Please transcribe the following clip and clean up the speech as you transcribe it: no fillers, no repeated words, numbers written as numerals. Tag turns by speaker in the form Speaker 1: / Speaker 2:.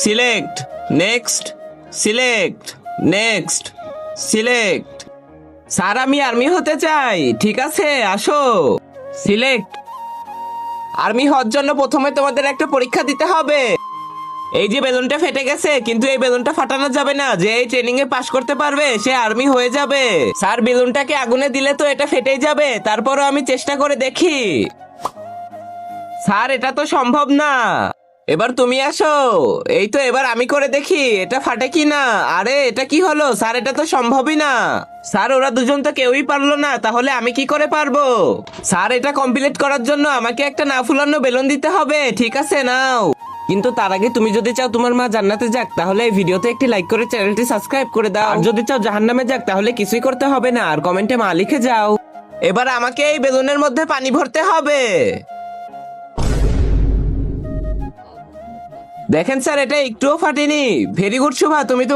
Speaker 1: Select, next, select, next, select. Sir আমি army হতে চাই। ঠিক আছে, আসো। সিলেক্ট। আর্মি হওয়ার জন্য প্রথমে তোমাদের একটা পরীক্ষা দিতে হবে। এই যে বেলুনটা ফেটে গেছে, কিন্তু এই বেলুনটা ফাটানো যাবে না। যে এই ট্রেনিং এ পাশ করতে পারবে সে আর্মি হয়ে যাবে। স্যার বেলুনটাকে আগুনে দিলে তো এটা ফেটেই যাবে, তারপরও আমি চেষ্টা করে দেখি। স্যার এটা তো সম্ভব না। এবার তুমি আসো। এই তো, এবার আমি করে দেখি এটা ফাটে কি না। আরে এটা কি হলো স্যার, এটা তো সম্ভবই না। স্যার ওরা দুজন তো কেউই পারলো না, তাহলে আমি কি করে পারবো? স্যার এটা কমপ্লিট করার জন্য আমাকে একটা না ফুলানো বেলুন দিতে হবে। ঠিক আছে, নাও। কিন্তু তার আগে তুমি যদি চাও তোমার মা জান্নাতে যাক, তাহলে এই ভিডিওতে একটি লাইক করে চ্যানেলটি সাবস্ক্রাইব করে দাও। আর যদি চাও জাহান্নামে যাক, তাহলে কিছুই করতে হবে না, আর কমেন্টে মা লিখে যাও। এবার আমাকে এই বেলুনের মধ্যে পানি ভরতে হবে। দেখেন স্যার, এটা একটুও ফাটেনি। ভেরি গুড শুভা, তুমি তো